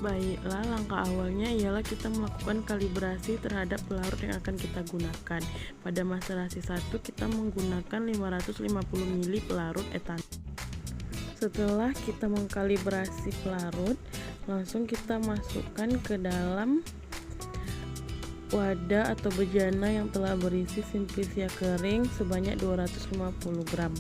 Baiklah, langkah awalnya ialah kita melakukan kalibrasi terhadap pelarut yang akan kita gunakan. Pada maserasi 1 kita menggunakan 550 ml pelarut etanol. Setelah kita mengkalibrasi pelarut, langsung kita masukkan ke dalam wadah atau bejana yang telah berisi simplisia kering sebanyak 250 gram.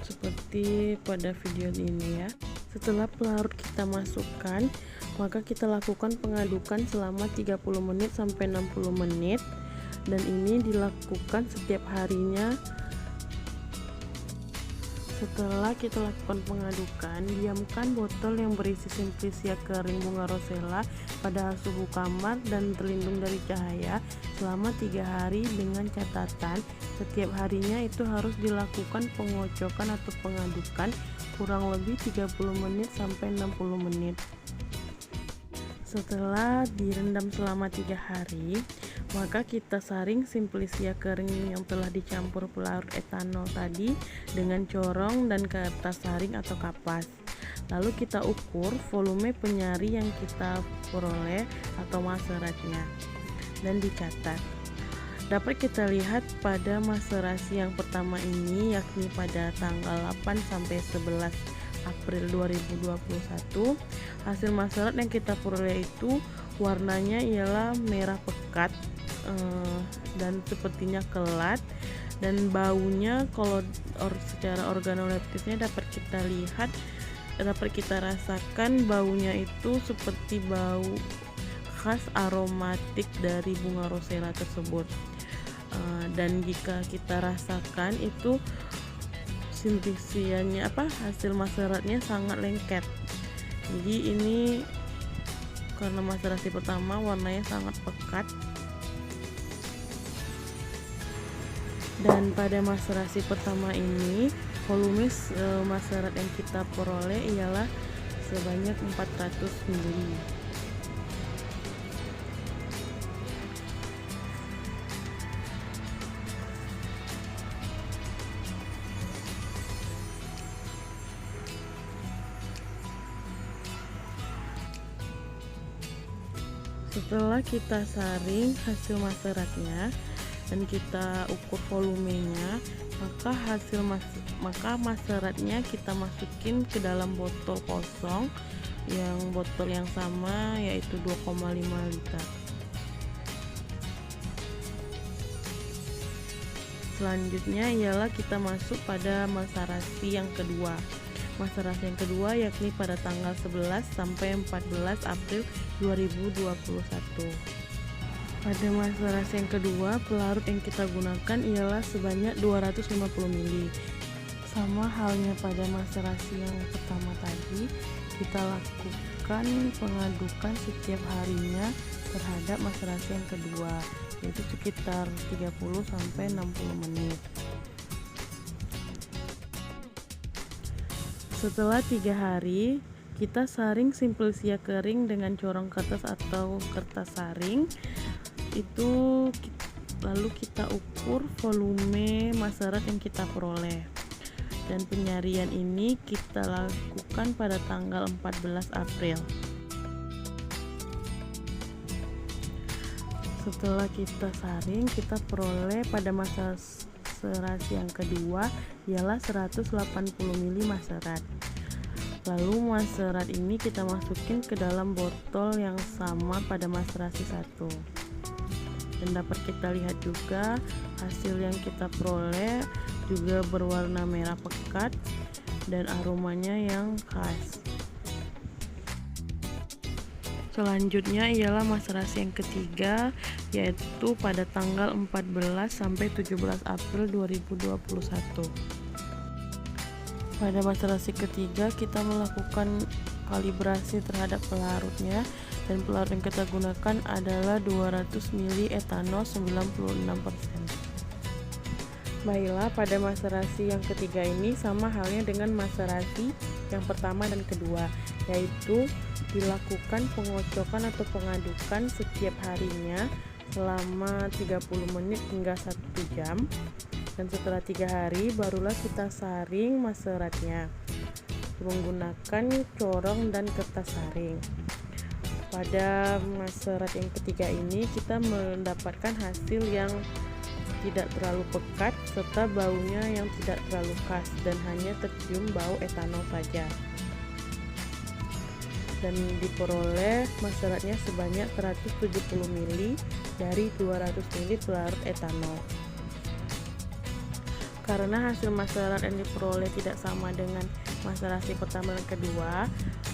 Seperti pada video ini ya. Setelah pelarut kita masukkan, maka kita lakukan pengadukan selama 30 menit sampai 60 menit, dan ini dilakukan setiap harinya. Setelah kita lakukan pengadukan, diamkan botol yang berisi simplisia kering bunga rosella pada suhu kamar dan terlindung dari cahaya selama 3 hari, dengan catatan setiap harinya itu harus dilakukan pengocokan atau pengadukan kurang lebih 30 menit sampai 60 menit. Setelah direndam selama 3 hari, maka kita saring simplisia kering yang telah dicampur pelarut etanol tadi dengan corong dan kertas saring atau kapas. Lalu kita ukur volume penyari yang kita peroleh atau maseratnya dan dicatat. Dapat kita lihat pada maserasi yang pertama ini, yakni pada tanggal 8 sampai 11 April 2021, hasil maserat yang kita peroleh itu warnanya ialah merah pekat dan sepertinya kelat, dan baunya kalau secara organoleptisnya dapat kita rasakan baunya itu seperti bau khas aromatik dari bunga rosella tersebut. Dan jika kita rasakan itu simplisiannya hasil maseratnya sangat lengket. Jadi ini karena maserasi pertama warnanya sangat pekat, dan pada maserasi pertama ini volume maserat yang kita peroleh ialah sebanyak 400 ml. Setelah kita saring hasil maseratnya dan kita ukur volumenya, maka maseratnya kita masukin ke dalam botol kosong, botol yang sama yaitu 2,5 liter. Selanjutnya ialah kita masuk pada maserasi yang kedua. Maserasi yang kedua yakni pada tanggal 11 sampai 14 April 2021. Pada maserasi yang kedua, pelarut yang kita gunakan ialah sebanyak 250 ml. Sama halnya pada maserasi yang pertama tadi, kita lakukan pengadukan setiap harinya terhadap maserasi yang kedua, yaitu sekitar 30 sampai 60 menit. Setelah 3 hari, kita saring simplisia kering dengan corong kertas atau kertas saring. Lalu kita ukur volume maserat yang kita peroleh. Dan penyarian ini kita lakukan pada tanggal 14 April. Setelah kita saring, kita peroleh pada maserasi yang kedua ialah 180 ml maserat. Lalu maserat ini kita masukin ke dalam botol yang sama pada maserasi 1. Dan dapat kita lihat juga hasil yang kita peroleh juga berwarna merah pekat dan aromanya yang khas. Selanjutnya ialah maserasi yang ketiga, yaitu pada tanggal 14 sampai 17 April 2021. Pada maserasi ketiga kita melakukan kalibrasi terhadap pelarutnya, dan pelarut yang kita gunakan adalah 200 ml etanol 96%. Baiklah, pada maserasi yang ketiga ini sama halnya dengan maserasi yang pertama dan kedua, yaitu dilakukan pengocokan atau pengadukan setiap harinya selama 30 menit hingga 1 jam, dan setelah 3 hari barulah kita saring maseratnya. menggunakan corong dan kertas saring. Pada masterat yang ketiga ini kita mendapatkan hasil yang tidak terlalu pekat serta baunya yang tidak terlalu khas dan hanya tercium bau etanol saja. Dan diperoleh masteratnya sebanyak 170 ml dari 200 ml pelarut etanol. Karena hasil masterat yang diperoleh tidak sama dengan masterasi pertama dan kedua,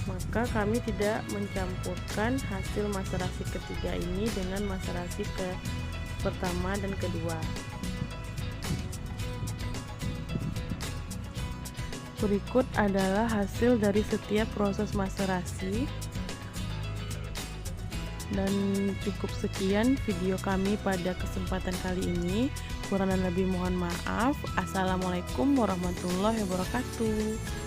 maka kami tidak mencampurkan hasil masterasi ketiga ini dengan masterasi pertama dan kedua. Berikut adalah hasil dari setiap proses masterasi. Dan cukup sekian video kami pada kesempatan kali ini. Kurang dan lebih mohon maaf. Assalamualaikum warahmatullahi wabarakatuh.